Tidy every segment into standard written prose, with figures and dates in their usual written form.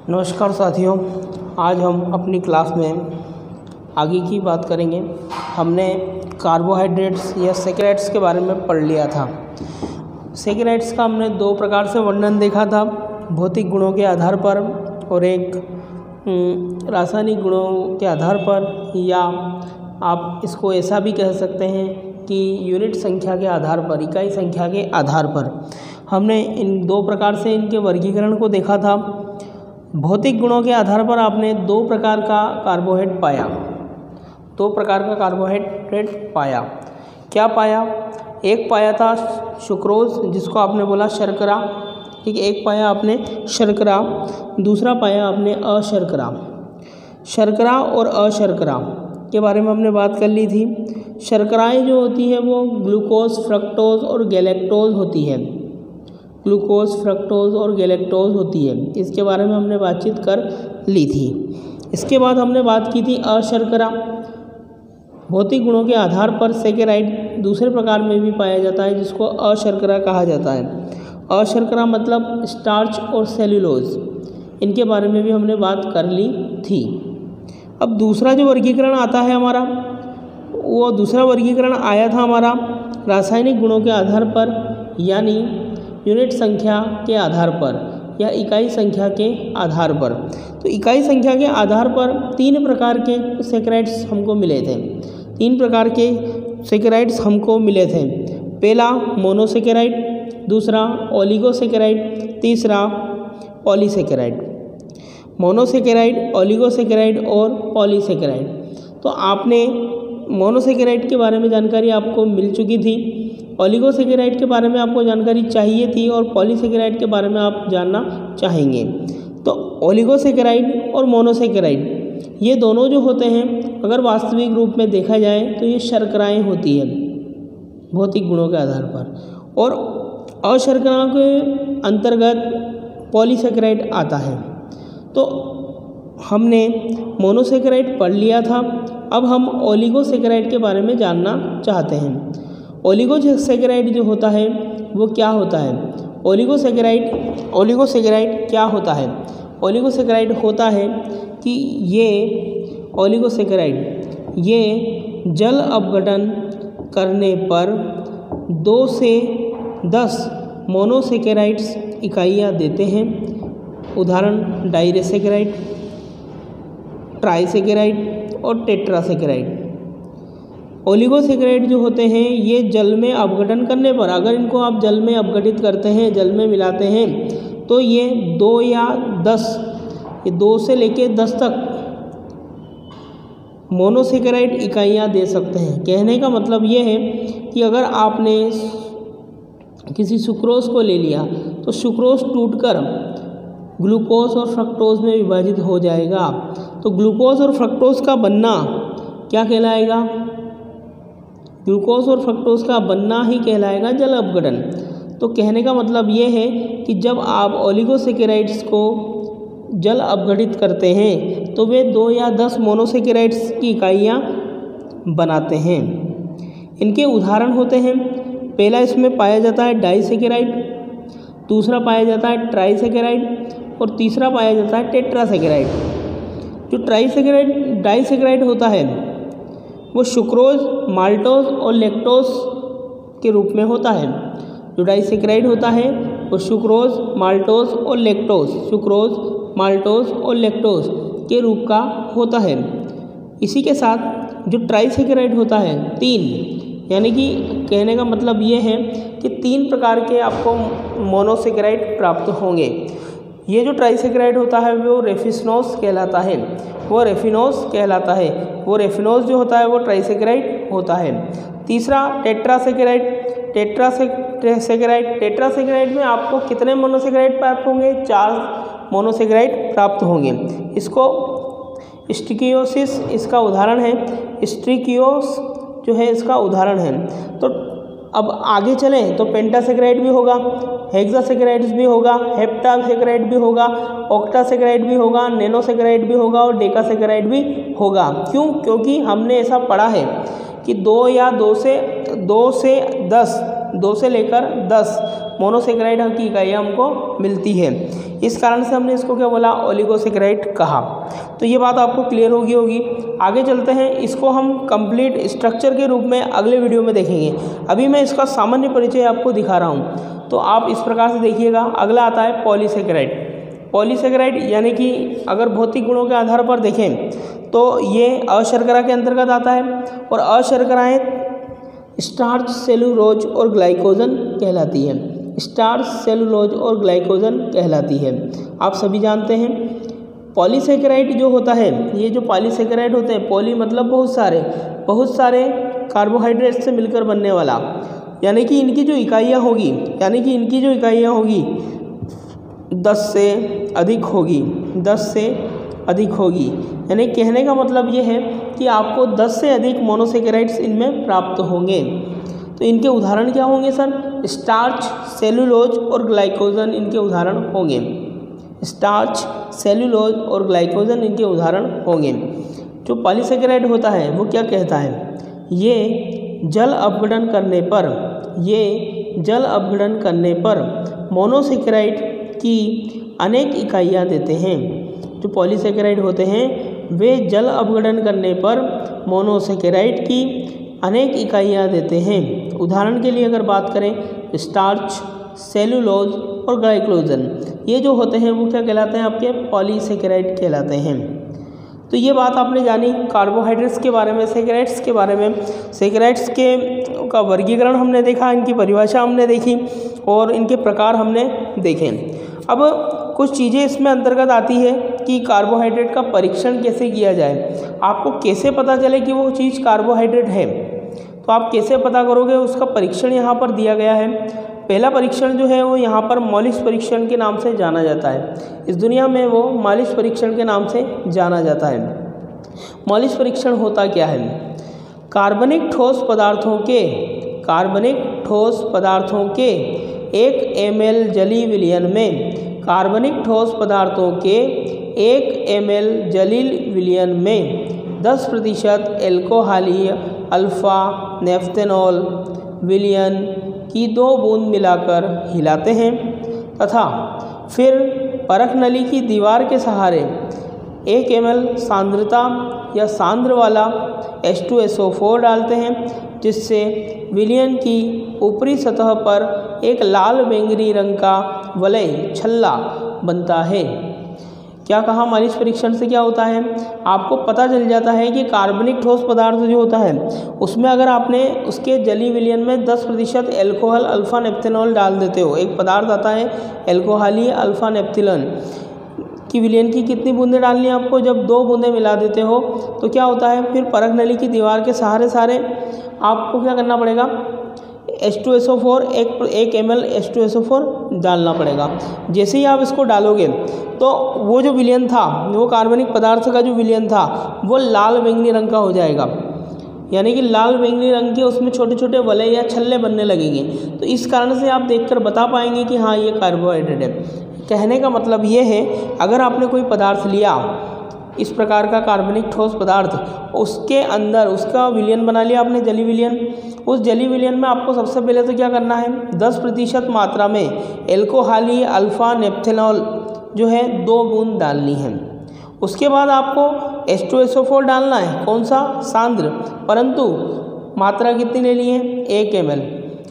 नमस्कार साथियों, आज हम अपनी क्लास में आगे की बात करेंगे। हमने कार्बोहाइड्रेट्स या सैकराइड्स के बारे में पढ़ लिया था। सैकराइड्स का हमने दो प्रकार से वर्णन देखा था, भौतिक गुणों के आधार पर और एक रासायनिक गुणों के आधार पर, या आप इसको ऐसा भी कह सकते हैं कि यूनिट संख्या के आधार पर, इकाई संख्या के आधार पर। हमने इन दो प्रकार से इनके वर्गीकरण को देखा था। भौतिक गुणों के आधार पर आपने दो प्रकार का कार्बोहाइड्रेट पाया। क्या पाया? एक पाया था सुक्रोज, जिसको आपने बोला शर्करा, ठीक है। एक पाया आपने शर्करा, दूसरा पाया आपने अशर्करा। शर्करा और अशर्करा के बारे में हमने बात कर ली थी। शर्कराएँ जो होती हैं वो ग्लूकोज, फ्रक्टोज और गैलेक्टोज होती है। ग्लूकोज, फ्रक्टोज और गैलेक्टोज होती है। इसके बारे में हमने बातचीत कर ली थी। इसके बाद हमने बात की थी अशर्करा। भौतिक गुणों के आधार पर सैकराइड दूसरे प्रकार में भी पाया जाता है, जिसको अशर्करा कहा जाता है। अशर्करा मतलब स्टार्च और सेल्यूलोज, इनके बारे में भी हमने बात कर ली थी। अब दूसरा जो वर्गीकरण आता है हमारा, वो दूसरा वर्गीकरण आया था हमारा रासायनिक गुणों के आधार पर, यानी यूनिट संख्या के आधार पर या इकाई संख्या के आधार पर। तो इकाई संख्या के आधार पर तीन प्रकार के सैकराइड्स हमको मिले थे। पहला मोनोसैकराइड, दूसरा ओलिगोसैकराइड, तीसरा पॉलीसैकराइड। मोनोसैकराइड, ओलिगोसैकराइड और पॉलीसैकराइड। तो आपने मोनोसैकराइड के बारे में जानकारी आपको मिल चुकी थी, ओलिगोसैकराइड के बारे में आपको जानकारी चाहिए थी, और पॉलीसैकराइड के बारे में आप जानना चाहेंगे। तो ओलिगोसैकराइड और मोनोसैकराइड ये दोनों जो होते हैं, अगर वास्तविक रूप में देखा जाए तो ये शर्कराएँ होती हैं भौतिक गुणों के आधार पर, और अशर्करा के अंतर्गत पॉलीसैकराइड आता है। तो हमने मोनोसैकराइड पढ़ लिया था। अब हम ओलिगोसैकराइड के बारे में जानना चाहते हैं। ओलिगोसैकराइड जो होता है वो क्या होता है? ओलिगोसैकराइड क्या होता है? ओलिगोसैकराइड होता है कि ये जल अपघटन करने पर 2 से 10 मोनोसैकराइड्स इकाइयाँ देते हैं। उदाहरण डाइसैकराइड, ट्राइसैकराइड और टेट्रासैकराइड। ओलिगोसैकराइड जो होते हैं ये जल में अपघटन करने पर, अगर इनको आप जल में अपघटित करते हैं, जल में मिलाते हैं, तो ये 2 या 10, ये 2 से लेके 10 तक मोनोसैकराइड इकाइयाँ दे सकते हैं। कहने का मतलब ये है कि अगर आपने किसी सुक्रोज को ले लिया तो सुक्रोज टूटकर ग्लूकोज और फ्रक्टोज में विभाजित हो जाएगा। तो ग्लूकोज और फ्रक्टोज का बनना क्या कहलाएगा? ग्लूकोज और फ्रक्टोज का बनना ही कहलाएगा जल अपघटन। तो कहने का मतलब ये है कि जब आप ओलिगोसैकराइड्स को जल अपघटित करते हैं तो वे 2 या 10 मोनोसैकराइड्स की इकाइयाँ बनाते हैं। इनके उदाहरण होते हैं, पहला इसमें पाया जाता है डाइसैकराइड, दूसरा पाया जाता है ट्राइसैकराइड और तीसरा पाया जाता है टेट्रासैकराइड। जो डाइसैकराइड होता है वो सुक्रोज, माल्टोज और लैक्टोज के रूप में होता है। जो डाइसैकराइड होता है वो सुक्रोज, माल्टोज और लैक्टोज के रूप का होता है। इसी के साथ जो ट्राइसैकराइड होता है 3, यानी कि कहने का मतलब ये है कि 3 प्रकार के आपको मोनोसैकराइड प्राप्त होंगे। ये जो ट्राइसैकराइड होता है वो रेफिनोज कहलाता है। वो रेफिनोज जो होता है वो ट्राइसैकराइड होता है। तीसरा टेट्रासैकराइड में आपको कितने मोनोसैकराइड प्राप्त होंगे? 4 मोनोसैकराइड प्राप्त होंगे। इसको स्टिकियोसिस इसका उदाहरण है, स्टिकियोस जो है इसका उदाहरण है। तो अब आगे चलें तो पेंटासैकराइड भी होगा, हेक्सासैकराइड्स भी होगा, हेप्टासैकराइड भी होगा, ऑक्टासैकराइड भी होगा, नैनोसैकराइड भी होगा और डेकासैकराइड भी होगा। क्यों? क्योंकि हमने ऐसा पढ़ा है कि 2 से लेकर 10 मोनोसेकेराइड की इकाइयाँ हमको मिलती है। इस कारण से हमने इसको क्या बोला, ओलिगोसेकेराइड कहा। तो ये बात आपको क्लियर होगी। आगे चलते हैं, इसको हम कंप्लीट स्ट्रक्चर के रूप में अगले वीडियो में देखेंगे। अभी मैं इसका सामान्य परिचय आपको दिखा रहा हूँ, तो आप इस प्रकार से देखिएगा। अगला आता है पॉलीसेकेराइड। पॉलीसेकेराइड यानी कि अगर भौतिक गुणों के आधार पर देखें तो ये अशर्करा के अंतर्गत आता है, और अशर्कराएँ स्टार्च, सेलुलोज और ग्लाइकोजन कहलाती है। स्टार्च, सेलुलोज और ग्लाइकोजन कहलाती है। आप सभी जानते हैं पॉलीसेकेराइड जो होता है, ये जो पॉलीसेकेराइड होते हैं, पॉली मतलब बहुत सारे कार्बोहाइड्रेट से मिलकर बनने वाला, यानी कि इनकी जो इकाइयाँ होगी 10 से अधिक होगी। यानी कहने का मतलब ये है कि आपको 10 से अधिक मोनोसेकेराइड्स इनमें प्राप्त होंगे। तो इनके उदाहरण क्या होंगे सर? स्टार्च, सेलुलोज और ग्लाइकोजन इनके उदाहरण होंगे। स्टार्च, सेलुलोज और ग्लाइकोजन इनके उदाहरण होंगे। जो पॉलीसेकेराइड होता है वो क्या कहता है, ये जल अपघटन करने पर मोनोसेकेराइड की अनेक इकाइयाँ देते हैं। जो पॉलीसेकेराइड होते हैं वे जल अपघटन करने पर मोनोसेकेराइड की अनेक इकाइयाँ देते हैं। उदाहरण के लिए अगर बात करें, स्टार्च, सेलुलोज और ग्लाइकोजन, ये जो होते हैं वो क्या कहलाते हैं, आपके पॉलीसेकेराइड कहलाते हैं। तो ये बात आपने जानी कार्बोहाइड्रेट्स के बारे में, सेकेराइड्स के बारे में। सेकेराइड्स का वर्गीकरण हमने देखा, इनकी परिभाषा हमने देखी और इनके प्रकार हमने देखे। अब कुछ चीज़ें इसमें अंतर्गत आती है कि कार्बोहाइड्रेट का परीक्षण कैसे किया जाए। आपको कैसे पता चले कि वो चीज़ कार्बोहाइड्रेट है, तो आप कैसे पता करोगे, उसका परीक्षण यहाँ पर दिया गया है। पहला परीक्षण जो है वो यहाँ पर मॉलिस परीक्षण के नाम से जाना जाता है। इस दुनिया में वो मॉलिस परीक्षण के नाम से जाना जाता है। मॉलिस परीक्षण होता क्या है? कार्बनिक ठोस पदार्थों के 1 ml जलीय विलयन में 10% एल्कोहलीय अल्फा नेफ्थेनॉल विलयन की 2 बूंद मिलाकर हिलाते हैं तथा फिर परख नली की दीवार के सहारे 1 ml सांद्रता या सांद्र वाला H2SO4 डालते हैं, जिससे विलयन की ऊपरी सतह पर एक लाल बैंगनी रंग का वलय छल्ला बनता है। क्या कहा, मॉलिस परीक्षण से क्या होता है, आपको पता चल जाता है कि कार्बनिक ठोस पदार्थ जो होता है उसमें अगर आपने उसके जलीय विलयन में 10% एल्कोहल अल्फा नेफ्थेनॉल डाल देते हो, एक पदार्थ आता है एल्कोहलीय अल्फा नेफ्थिलन की विलयन की कितनी बूंदें डालनी है आपको, जब 2 बूंदें मिला देते हो तो क्या होता है, फिर परख नली की दीवार के सहारे आपको क्या करना पड़ेगा, H2SO4 1 ml H2SO4 डालना पड़ेगा। जैसे ही आप इसको डालोगे तो वो जो विलयन था, वो कार्बनिक पदार्थ का जो विलयन था वो लाल बैंगनी रंग का हो जाएगा, यानी कि लाल बैंगनी रंग के उसमें छोटे छोटे वलय या छल्ले बनने लगेंगे। तो इस कारण से आप देखकर बता पाएंगे कि हाँ ये कार्बोहाइड्रेट है। कहने का मतलब ये है, अगर आपने कोई पदार्थ लिया इस प्रकार का कार्बनिक ठोस पदार्थ, उसके अंदर उसका विलयन बना लिया आपने, जलीय विलयन, उस जलीय विलयन में आपको सबसे पहले तो क्या करना है, 10% मात्रा में एल्कोहलीय अल्फा नेफ्थेनॉल जो है 2 बूंद डालनी है। उसके बाद आपको H2SO4 डालना है, कौन सा, सांद्र, परंतु मात्रा कितनी लेनी है, 1 ml,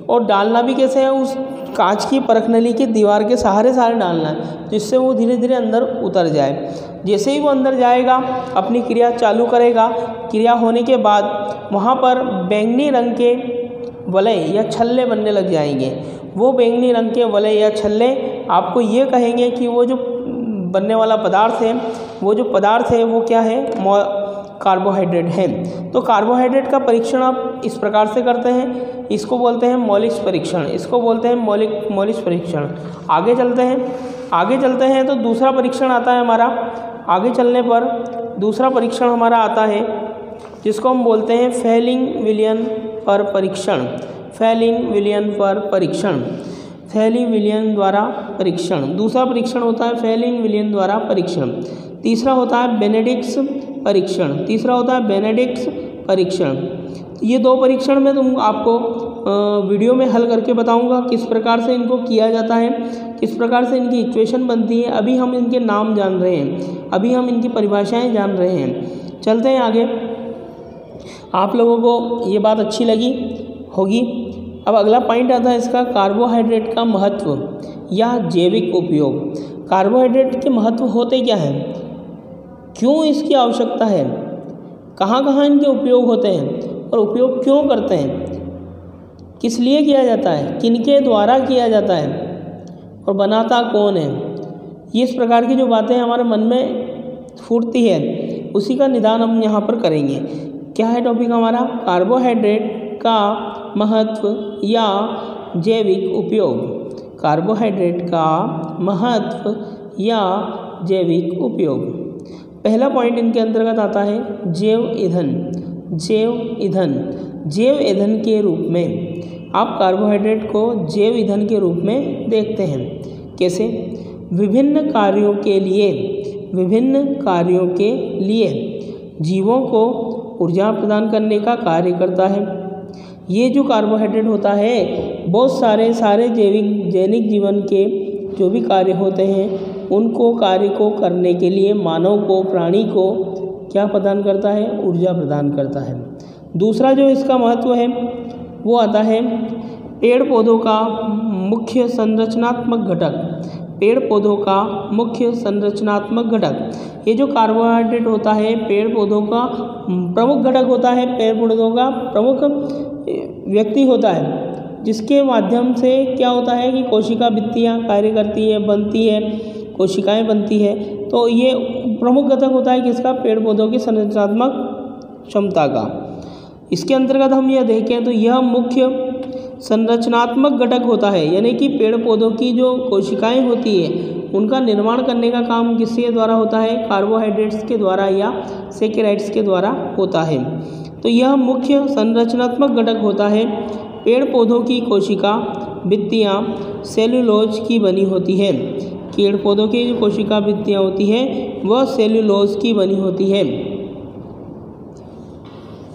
और डालना भी कैसे है, उस कांच की परख नली की दीवार के सहारे डालना है, जिससे वो धीरे धीरे अंदर उतर जाए। जैसे ही वो अंदर जाएगा अपनी क्रिया चालू करेगा, क्रिया होने के बाद वहाँ पर बैंगनी रंग के वलय या छल्ले बनने लग जाएंगे। वो बैंगनी रंग के वलय या छल्ले आपको ये कहेंगे कि वो जो बनने वाला पदार्थ है, वो क्या है, कार्बोहाइड्रेट है। तो कार्बोहाइड्रेट का परीक्षण आप इस प्रकार से करते हैं, इसको बोलते हैं मॉलिस परीक्षण, इसको बोलते हैं मॉलिस परीक्षण। आगे चलते हैं तो दूसरा परीक्षण आता है हमारा, आगे चलने पर दूसरा परीक्षण हमारा आता है जिसको हम बोलते हैं फेलिंग विलयन पर परीक्षण। फेलिंग विलयन पर परीक्षण, फेलिंग विलयन द्वारा परीक्षण। दूसरा परीक्षण होता है फेलिंग विलयन द्वारा परीक्षण। तीसरा होता है बेनेडिक्स परीक्षण। ये 2 परीक्षण में आपको वीडियो में हल करके बताऊंगा किस प्रकार से इनको किया जाता है, किस प्रकार से इनकी इक्वेशन बनती है। अभी हम इनके नाम जान रहे हैं, अभी हम इनकी परिभाषाएं जान रहे हैं। चलते हैं आगे। आप लोगों को ये बात अच्छी लगी होगी। अब अगला पॉइंट आता है इसका, कार्बोहाइड्रेट का महत्व या जैविक उपयोग। कार्बोहाइड्रेट के महत्व होते क्या हैं, क्यों इसकी आवश्यकता है, कहाँ कहाँ इनके उपयोग होते हैं और उपयोग क्यों करते हैं, किस लिए किया जाता है, किनके द्वारा किया जाता है और बनाता कौन है। ये इस प्रकार की जो बातें हमारे मन में फूटती है उसी का निदान हम यहाँ पर करेंगे। क्या है टॉपिक हमारा, कार्बोहाइड्रेट का महत्व या जैविक उपयोग। कार्बोहाइड्रेट का महत्व या जैविक उपयोग। पहला पॉइंट इनके अंतर्गत आता है जैव ईंधन। जैव ईंधन, जैव ईंधन के रूप में आप कार्बोहाइड्रेट को जैव ईंधन के रूप में देखते हैं। कैसे, विभिन्न कार्यों के लिए जीवों को ऊर्जा प्रदान करने का कार्य करता है। ये जो कार्बोहाइड्रेट होता है बहुत सारे दैनिक जीवन के जो भी कार्य होते हैं उनको कार्य को करने के लिए मानव को, प्राणी को क्या प्रदान करता है, ऊर्जा प्रदान करता है। दूसरा जो इसका महत्व है वो आता है पेड़ पौधों का मुख्य संरचनात्मक घटक। पेड़ पौधों का मुख्य संरचनात्मक घटक। ये जो कार्बोहाइड्रेट होता है पेड़ पौधों का प्रमुख घटक होता है, पेड़ पौधों का प्रमुख व्यक्ति होता है, जिसके माध्यम से क्या होता है कि कोशिका भित्तियाँ कार्य करती है, बनती है, कोशिकाएं बनती है। तो ये प्रमुख घटक होता है किसका, पेड़ पौधों की संरचनात्मक क्षमता का। इसके अंतर्गत हम यह देखें तो यह मुख्य संरचनात्मक घटक होता है, यानी कि पेड़ पौधों की जो कोशिकाएं होती है उनका निर्माण करने का काम किसके द्वारा होता है, कार्बोहाइड्रेट्स के द्वारा या सैकेराइड्स के द्वारा होता है। तो यह मुख्य संरचनात्मक घटक होता है। पेड़ पौधों की कोशिका भित्तियाँ सेल्यूलोज की बनी होती है। पेड़ पौधों की जो कोशिका भित्तियाँ होती है वह सेल्यूलोज की बनी होती है।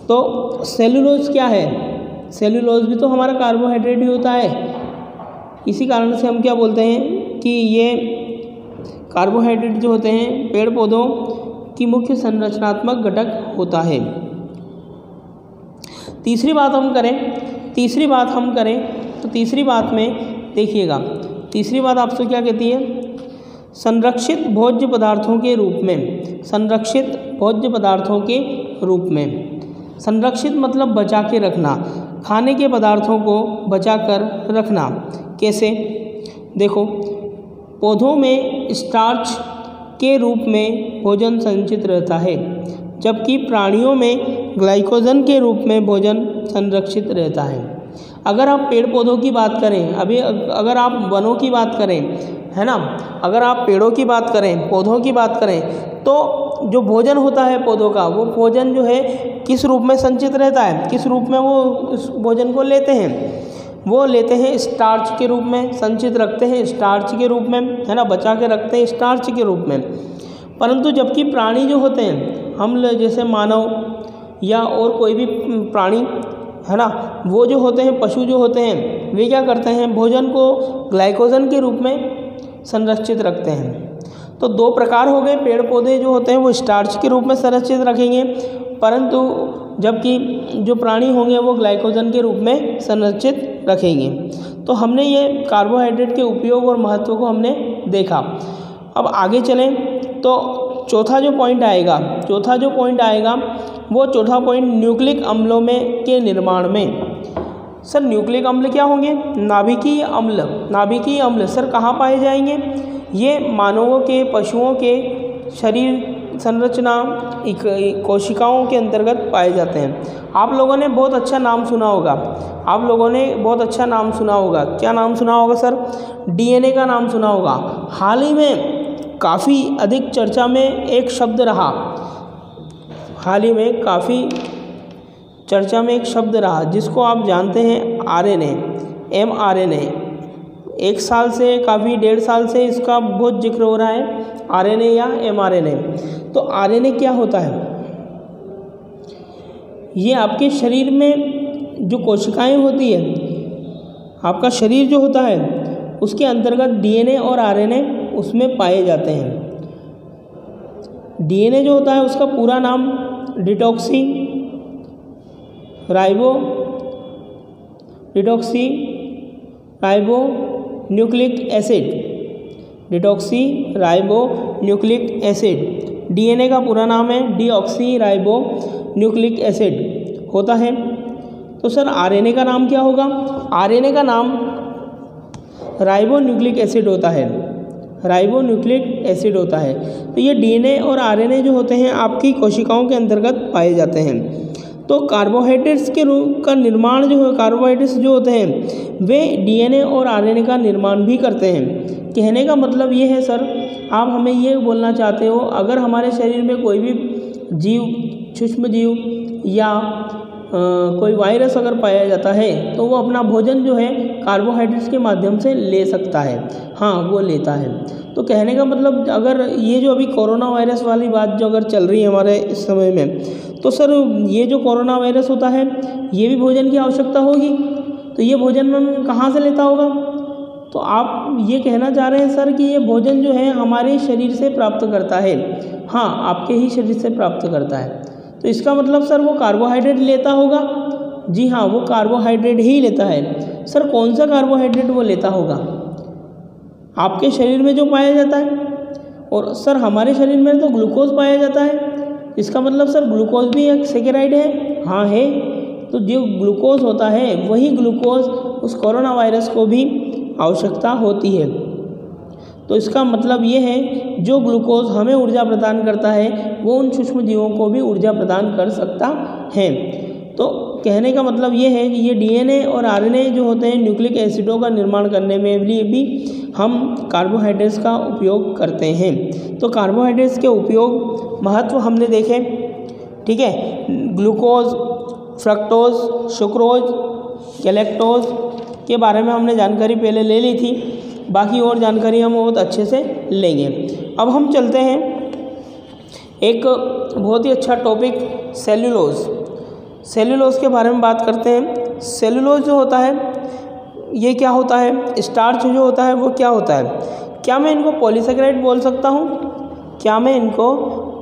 तो सेल्यूलोज क्या है, सेल्यूलोज भी तो हमारा कार्बोहाइड्रेट ही होता है। इसी कारण से हम क्या बोलते हैं कि ये कार्बोहाइड्रेट जो होते हैं पेड़ पौधों की मुख्य संरचनात्मक घटक होता है। तीसरी बात हम करें तो तीसरी बात में देखिएगा, तीसरी बात आपसे क्या कहती है, संरक्षित भोज्य पदार्थों के रूप में। संरक्षित भोज्य पदार्थों के रूप में। संरक्षित मतलब बचा के रखना, खाने के पदार्थों को बचा कर रखना। कैसे, देखो पौधों में स्टार्च के रूप में भोजन संचित रहता है, जबकि प्राणियों में ग्लाइकोजन के रूप में भोजन संरक्षित रहता है। अगर आप पेड़ पौधों की बात करें, अभी अगर आप वनों की बात करें, है ना, अगर आप पेड़ों की बात करें, पौधों की बात करें, तो जो भोजन होता है पौधों का, वो भोजन जो है किस रूप में संचित रहता है, किस रूप में वो उस भोजन को लेते हैं, वो लेते हैं स्टार्च के रूप में, संचित रखते हैं स्टार्च के रूप में, है ना, बचा के रखते हैं स्टार्च के रूप में। परंतु जबकि प्राणी जो होते हैं, हम जैसे मानव या और कोई भी प्राणी, है ना, वो जो होते हैं, पशु जो होते हैं, वे क्या करते हैं, भोजन को ग्लाइकोजन के रूप में संरक्षित रखते हैं। तो दो प्रकार हो गए, पेड़ पौधे जो होते हैं वो स्टार्च के रूप में संरक्षित रखेंगे, परंतु जबकि जो प्राणी होंगे वो ग्लाइकोजन के रूप में संरक्षित रखेंगे। तो हमने ये कार्बोहाइड्रेट के उपयोग और महत्व को हमने देखा। अब आगे चलें तो चौथा जो पॉइंट आएगा वो चौथा पॉइंट न्यूक्लिक अम्लों में के निर्माण में। सर न्यूक्लिक अम्ल क्या होंगे, नाभिकीय अम्ल सर कहाँ पाए जाएंगे, ये मानवों के, पशुओं के शरीर संरचना कोशिकाओं के अंतर्गत पाए जाते हैं। आप लोगों ने बहुत अच्छा नाम सुना होगा, क्या नाम सुना होगा सर, डीएनए का नाम सुना होगा। हाल ही में काफ़ी अधिक चर्चा में एक शब्द रहा, जिसको आप जानते हैं आरएनए, mRNA। एक साल से काफ़ी 1.5 साल से इसका बहुत जिक्र हो रहा है, आरएनए या mRNA। तो आरएनए क्या होता है, ये आपके शरीर में जो कोशिकाएं होती है, आपका शरीर जो होता है उसके अंतर्गत डीएनए और आरएनए उसमें पाए जाते हैं। डीएनए जो होता है उसका पूरा नाम deoxy ribo nucleic acid, deoxy ribo nucleic acid. DNA का पूरा नाम है डीऑक्सी राइबो न्यूक्लिक एसिड होता है। तो सर आरएनए का नाम क्या होगा? आरएनए का नाम राइबो न्यूक्लिक एसिड होता है, राइबो न्यूक्लिक एसिड होता है। तो ये डीएनए और आरएनए जो होते हैं आपकी कोशिकाओं के अंतर्गत पाए जाते हैं। तो कार्बोहाइड्रेट्स के रूप का निर्माण जो है, कार्बोहाइड्रेट्स जो होते हैं वे डीएनए और आरएनए का निर्माण भी करते हैं। कहने का मतलब ये है सर, आप हमें ये बोलना चाहते हो अगर हमारे शरीर में कोई भी जीव, सूक्ष्म जीव या कोई वायरस अगर पाया जाता है तो वो अपना भोजन जो है कार्बोहाइड्रेट्स के माध्यम से ले सकता है। हाँ, वो लेता है। तो कहने का मतलब अगर ये जो अभी कोरोना वायरस वाली बात जो अगर चल रही है हमारे इस समय में, तो सर ये जो कोरोना वायरस होता है ये भी भोजन की आवश्यकता होगी। तो ये भोजन कहाँ से लेता होगा? तो आप ये कहना चाह रहे हैं सर कि ये भोजन जो है हमारे शरीर से प्राप्त करता है। हाँ, आपके ही शरीर से प्राप्त करता है। तो इसका मतलब सर वो कार्बोहाइड्रेट लेता होगा। जी हाँ, वो कार्बोहाइड्रेट ही लेता है। सर कौन सा कार्बोहाइड्रेट वो लेता होगा? आपके शरीर में जो पाया जाता है। और सर हमारे शरीर में तो ग्लूकोज पाया जाता है। इसका मतलब सर ग्लूकोज भी एक सैकेराइड है। हाँ है। तो जो ग्लूकोज होता है वही ग्लूकोज उस कोरोना वायरस को भी आवश्यकता होती है। तो इसका मतलब ये है जो ग्लूकोज हमें ऊर्जा प्रदान करता है वो उन सूक्ष्म जीवों को भी ऊर्जा प्रदान कर सकता है। तो कहने का मतलब ये है कि ये डीएनए और आरएनए जो होते हैं न्यूक्लिक एसिडों का निर्माण करने में भी हम कार्बोहाइड्रेट्स का उपयोग करते हैं। तो कार्बोहाइड्रेट्स के उपयोग महत्व हमने देखे, ठीक है। ग्लूकोज, फ्रक्टोज, सुक्रोज, गैलेक्टोज के बारे में हमने जानकारी पहले ले ली थी। बाकी और जानकारी हम बहुत अच्छे से लेंगे। अब हम चलते हैं एक बहुत ही अच्छा टॉपिक सेल्यूलोज के बारे में बात करते हैं। सेल्यूलोज जो होता है ये क्या होता है? स्टार्च जो होता है वो क्या होता है? क्या मैं इनको पॉलीसेकेराइड बोल सकता हूँ? क्या मैं इनको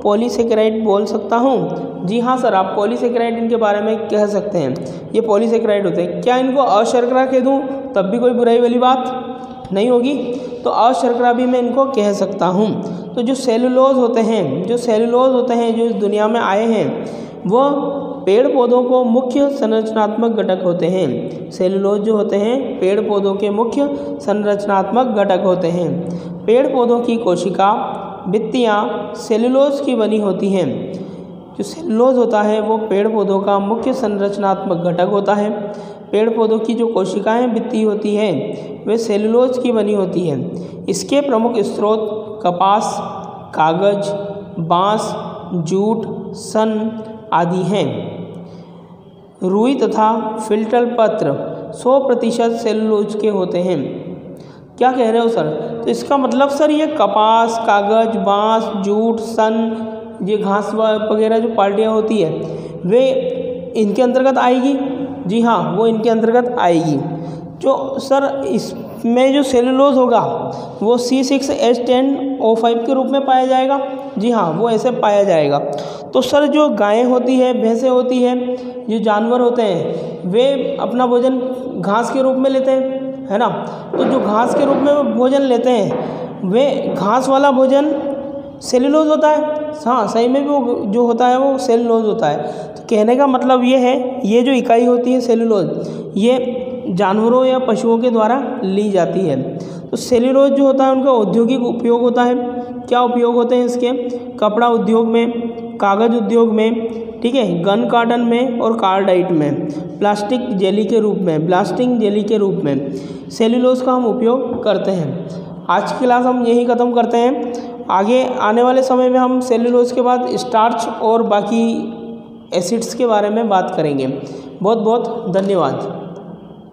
पॉलीसेकेराइड बोल सकता हूँ? जी हाँ सर, आप पॉलीसेकेराइड इनके बारे में कह सकते हैं। ये पॉलीसेकेराइड होते हैं। क्या इनको अशर्करा कह दूँ तब भी कोई बुराई वाली बात नहीं होगी? तो अशर्करा भी मैं इनको कह सकता हूँ। तो जो सेलुलोज होते हैं जो इस दुनिया में आए हैं वो पेड़ पौधों को मुख्य संरचनात्मक घटक होते हैं। सेलुलोज जो होते हैं पेड़ पौधों के मुख्य संरचनात्मक घटक होते हैं। पेड़ पौधों की कोशिका भित्तियाँ सेलुलोज की बनी होती हैं। जो सेलुलोज होता है वो पेड़ पौधों का मुख्य संरचनात्मक घटक होता है। पेड़ पौधों की जो कोशिकाएं भित्ति होती हैं वे सेलुलोज की बनी होती हैं। इसके प्रमुख स्रोत कपास, कागज, बांस, जूट, सन आदि हैं। रुई तथा फिल्टर पत्र 100% सेलुलोज के होते हैं। क्या कह रहे हो सर? तो इसका मतलब सर ये कपास, कागज, बांस, जूट, सन, ये घास वगैरह जो पार्टियाँ होती है वे इनके अंतर्गत आएगी। जी हाँ, वो इनके अंतर्गत आएगी। जो सर इसमें जो सेलुलोज होगा वो C6H10O5 के रूप में पाया जाएगा। जी हाँ, वो ऐसे पाया जाएगा। तो सर जो गायें होती है, भैंसें होती है, जो जानवर होते हैं वे अपना भोजन घास के रूप में लेते हैं, है ना। तो जो घास के रूप में वो भोजन लेते हैं वे घास वाला भोजन सेलुलोज होता है। हाँ, सही में भी वो जो होता है वो सेलुलोज होता है। तो कहने का मतलब ये है, ये जो इकाई होती है सेलुलोज, ये जानवरों या पशुओं के द्वारा ली जाती है। तो सेलुलोज जो होता है उनका औद्योगिक उपयोग होता है। क्या उपयोग होते हैं इसके? कपड़ा उद्योग में, कागज उद्योग में, ठीक है, गन कार्टन में और कार्डाइट में, प्लास्टिक जेली के रूप में सेलुलोज का हम उपयोग करते हैं। आज की क्लास हम यही ख़त्म करते हैं। आगे आने वाले समय में हम सेलुलोज के बाद स्टार्च और बाकी एसिड्स के बारे में बात करेंगे। बहुत बहुत धन्यवाद।